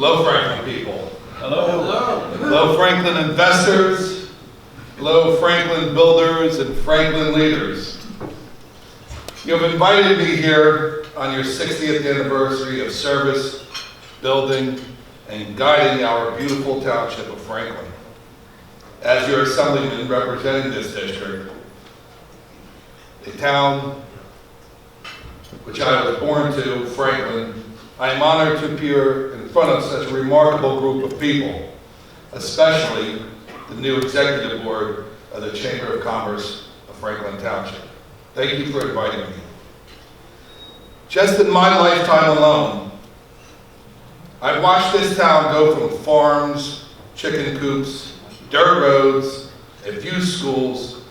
Hello, Franklin people. Hello. Hello. Hello, Franklin investors. Hello, Franklin builders and Franklin leaders. You have invited me here on your 60th anniversary of service, building, and guiding our beautiful township of Franklin. As your assemblyman representing this district, a town which I was born to, Franklin, I am honored to appear in front of such a remarkable group of people, especially the new executive board of the Chamber of Commerce of Franklin Township. Thank you for inviting me. Just in my lifetime alone, I've watched this town go from farms, chicken coops, dirt roads, a few schools,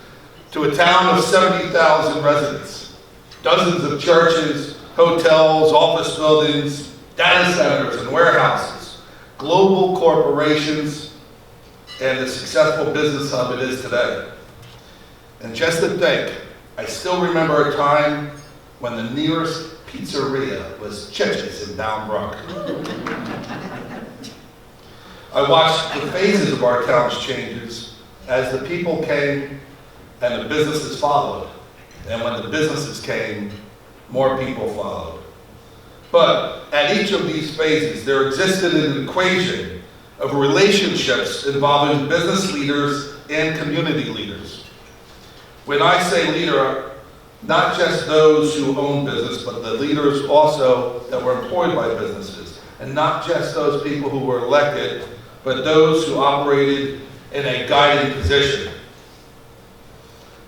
to a town of 70,000 residents, dozens of churches, hotels, office buildings, data centers and warehouses, global corporations, and the successful business hub it is today. And just to think, I still remember a time when the nearest pizzeria was Chich's in Down Brook. I watched the phases of our town's changes as the people came and the businesses followed. And when the businesses came, more people followed. But at each of these phases, there existed an equation of relationships involving business leaders and community leaders. When I say leader, not just those who own business, but the leaders also that were employed by businesses. And not just those people who were elected, but those who operated in a guiding position.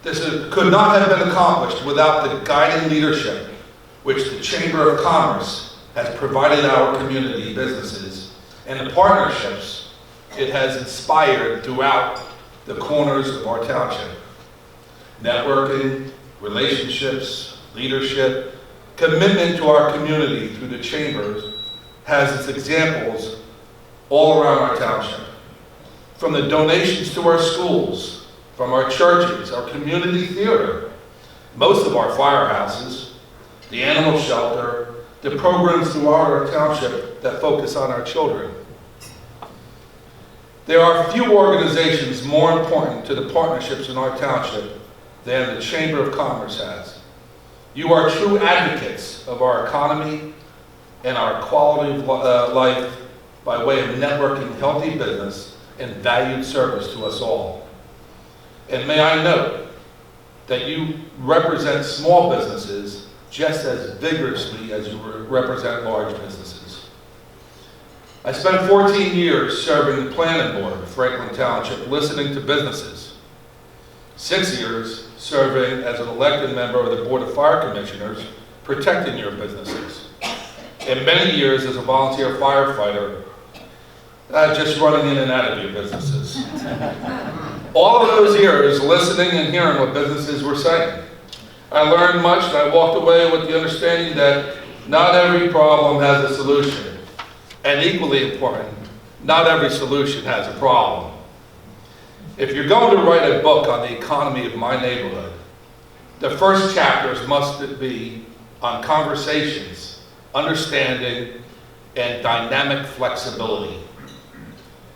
This could not have been accomplished without the guiding leadership which the Chamber of Commerce has provided our community businesses and the partnerships it has inspired throughout the corners of our township. Networking, relationships, leadership, commitment to our community through the Chambers has its examples all around our township. From the donations to our schools, from our churches, our community theater, most of our firehouses, the animal shelter, the programs throughout our township that focus on our children. There are few organizations more important to the partnerships in our township than the Chamber of Commerce has. You are true advocates of our economy and our quality of life by way of networking healthy business and valued service to us all. And may I note that you represent small businesses just as vigorously as you represent large businesses. I spent 14 years serving the planning board of Franklin Township, listening to businesses. 6 years serving as an elected member of the Board of Fire Commissioners, protecting your businesses. And many years as a volunteer firefighter, just running in and out of your businesses. All of those years listening and hearing what businesses were saying. I learned much and I walked away with the understanding that not every problem has a solution. And equally important, not every solution has a problem. If you're going to write a book on the economy of my neighborhood, the first chapters must be on conversations, understanding, and dynamic flexibility.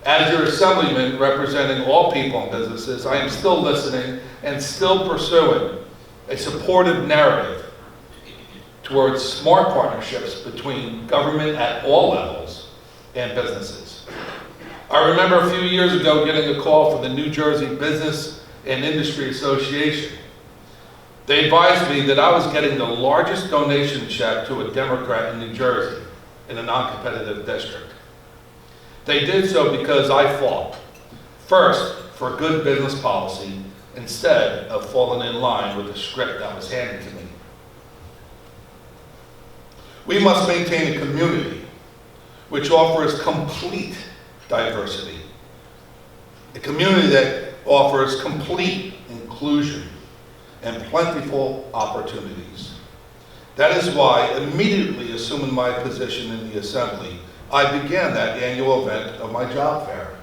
As your assemblyman representing all people and businesses, I am still listening and still pursuing a supportive narrative towards smart partnerships between government at all levels and businesses. I remember a few years ago getting a call from the New Jersey Business and Industry Association. They advised me that I was getting the largest donation check to a Democrat in New Jersey in a non-competitive district. They did so because I fought, first, for good business policy, instead of falling in line with the script that was handed to me. We must maintain a community which offers complete diversity, a community that offers complete inclusion and plentiful opportunities. That is why, immediately assuming my position in the Assembly, I began that annual event of my job fair.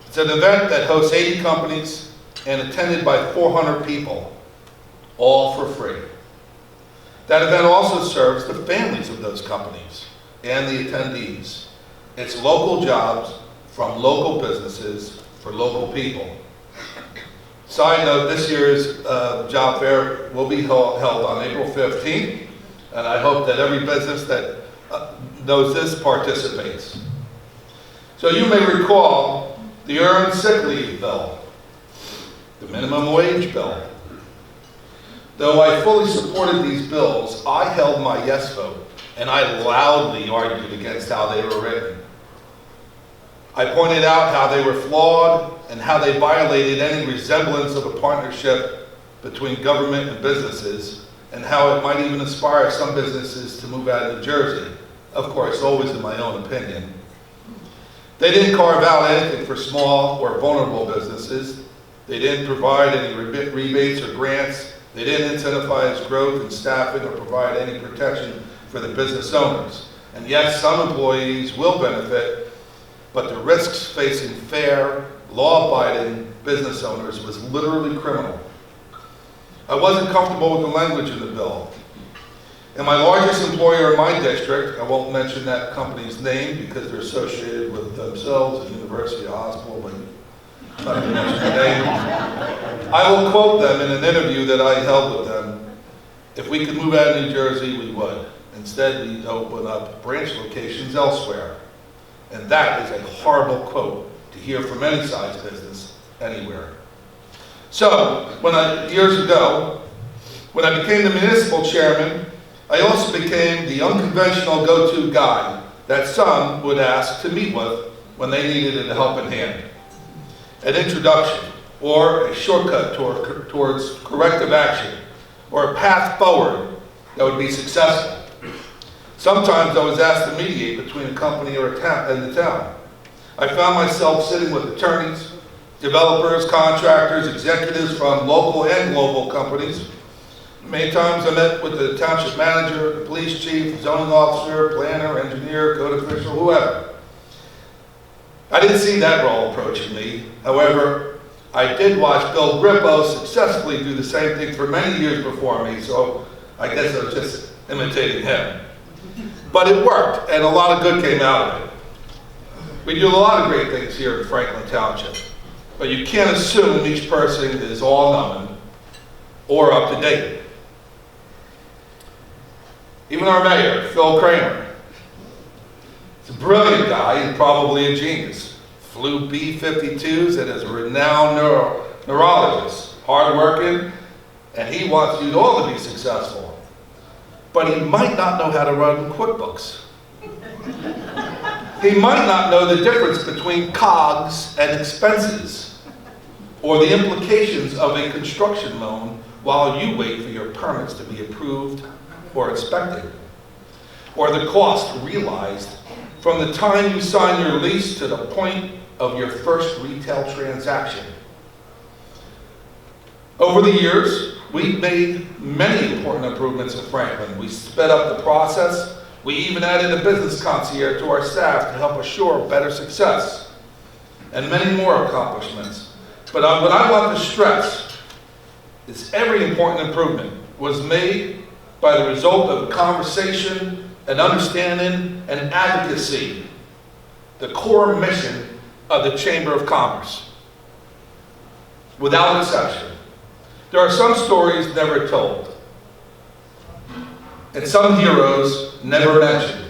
It's an event that hosts 80 companies and attended by 400 people, all for free. That event also serves the families of those companies and the attendees. It's local jobs from local businesses for local people. Side note, this year's job fair will be held on April 15th, and I hope that every business that knows this participates. So you may recall the earned sick leave bill, the minimum wage bill. Though I fully supported these bills, I held my yes vote, and I loudly argued against how they were written. I pointed out how they were flawed and how they violated any resemblance of a partnership between government and businesses, and how it might even inspire some businesses to move out of New Jersey. Of course, always in my own opinion. They didn't carve out anything for small or vulnerable businesses. They didn't provide any rebates or grants. They didn't incentivize growth in staffing or provide any protection for the business owners. And yes, some employees will benefit, but the risks facing fair, law-abiding business owners was literally criminal. I wasn't comfortable with the language in the bill. And my largest employer in my district, I won't mention that company's name because they're associated with themselves, a university, a hospital, but I'm not going to mention the name. I will quote them in an interview that I held with them. If we could move out of New Jersey, we would. Instead, we'd open up branch locations elsewhere. And that is a horrible quote to hear from any size business anywhere. So, years ago, when I became the municipal chairman, I also became the unconventional go-to guy that some would ask to meet with when they needed a helping hand. An introduction, or a shortcut towards corrective action, or a path forward that would be successful. Sometimes I was asked to mediate between a company or and the town. I found myself sitting with attorneys, developers, contractors, executives from local and global companies. Many times I met with the township manager, the police chief, zoning officer, planner, engineer, code official, whoever. I didn't see that role approaching me. However, I did watch Bill Grippo successfully do the same thing for many years before me, so I guess I was just imitating him. But it worked, and a lot of good came out of it. We do a lot of great things here in Franklin Township, but you can't assume each person is all-knowing or up to date. Even our mayor, Phil Kramer, he's a brilliant guy and probably a genius. Flew B-52s and is a renowned neurologist, hardworking, and he wants you all to be successful. But he might not know how to run QuickBooks. He might not know the difference between COGS and expenses, or the implications of a construction loan while you wait for your permits to be approved or inspected, or the cost realized from the time you sign your lease to the point of your first retail transaction. Over the years, we've made many important improvements in Franklin. We sped up the process. We even added a business concierge to our staff to help assure better success, and many more accomplishments. But what I want to stress is every important improvement was made by the result of conversation and understanding and advocacy, the core mission of the Chamber of Commerce. Without exception. There are some stories never told, and some heroes never mentioned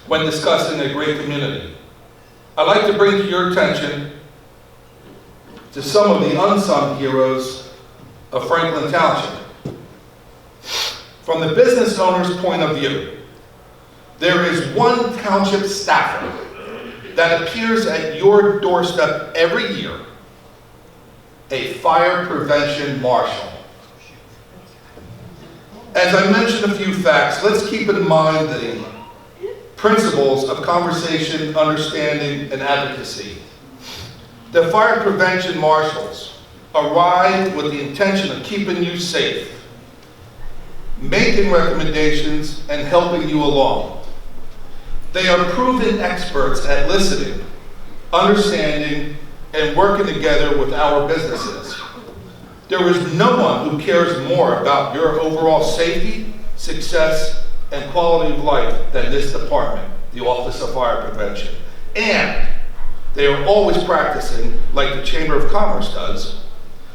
when discussing a great community. I'd like to bring to your attention to some of the unsung heroes of Franklin Township. From the business owner's point of view, there is one township staffer that appears at your doorstep every year, a fire prevention marshal. As I mentioned a few facts, let's keep in mind the principles of conversation, understanding, and advocacy. The fire prevention marshals arrive with the intention of keeping you safe, making recommendations, and helping you along. They are proven experts at listening, understanding, and working together with our businesses. There is no one who cares more about your overall safety, success, and quality of life than this department, the Office of Fire Prevention. And they are always practicing, like the Chamber of Commerce does,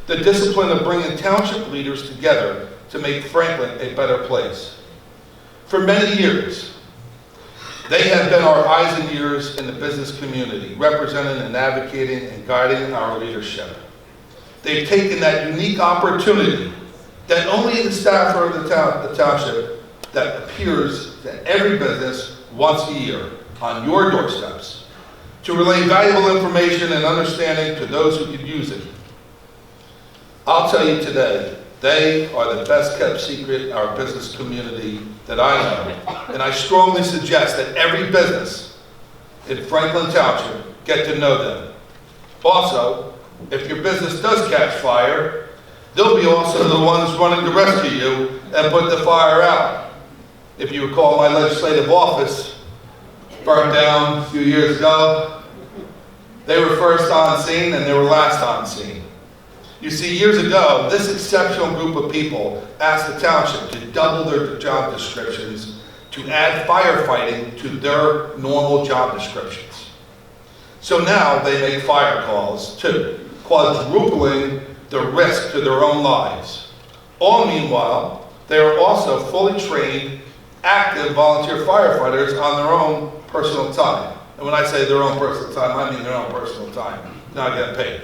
the discipline of bringing township leaders together to make Franklin a better place. For many years, they have been our eyes and ears in the business community, representing and advocating and guiding our leadership. They've taken that unique opportunity that only the staffer of the township that appears to every business once a year on your doorsteps to relay valuable information and understanding to those who could use it. I'll tell you today, they are the best kept secret in our business community that I know, and I strongly suggest that every business in Franklin Township get to know them. Also, if your business does catch fire, they'll be also the ones running to rescue you and put the fire out. If you recall, my legislative office burned down a few years ago. They were first on scene and they were last on scene. You see, years ago, this exceptional group of people asked the township to double their job descriptions to add firefighting to their normal job descriptions. So now they make fire calls too, quadrupling the risk to their own lives. All meanwhile, they are also fully trained, active volunteer firefighters on their own personal time. And when I say their own personal time, I mean their own personal time, not getting paid.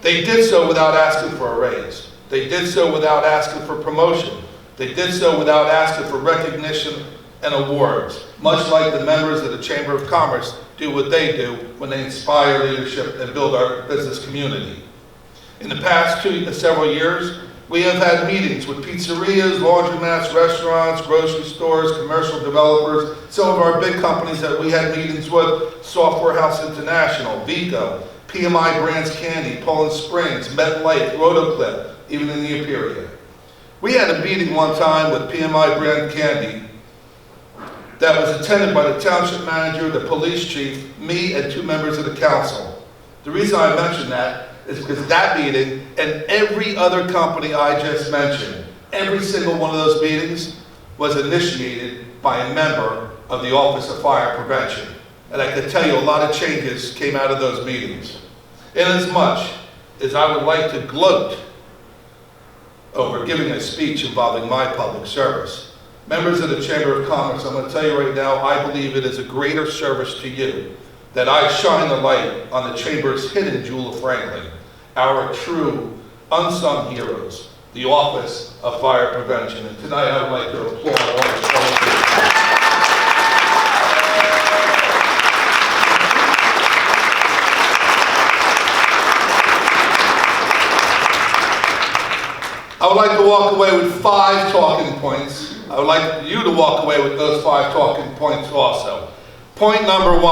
They did so without asking for a raise. They did so without asking for promotion. They did so without asking for recognition and awards, much like the members of the Chamber of Commerce do what they do when they inspire leadership and build our business community. In the past several years, we have had meetings with pizzerias, laundromats, restaurants, grocery stores, commercial developers, some of our big companies that we had meetings with, Software House International, Vico, PMI Brands Candy, Poland Springs, MetLife, Rotoclip, even in the Imperial. We had a meeting one time with PMI Brand Candy that was attended by the township manager, the police chief, me, and 2 members of the council. The reason I mention that is because that meeting and every other company I just mentioned, every single one of those meetings was initiated by a member of the Office of Fire Prevention. And I can tell you a lot of changes came out of those meetings. Inasmuch as I would like to gloat over giving a speech involving my public service, members of the Chamber of Commerce, I'm going to tell you right now, I believe it is a greater service to you that I shine the light on the Chamber's hidden jewel of Franklin, our true unsung heroes, the Office of Fire Prevention. And tonight I would like to applaud all of you. I would like to walk away with 5 talking points. I would like you to walk away with those 5 talking points also. Point number 1.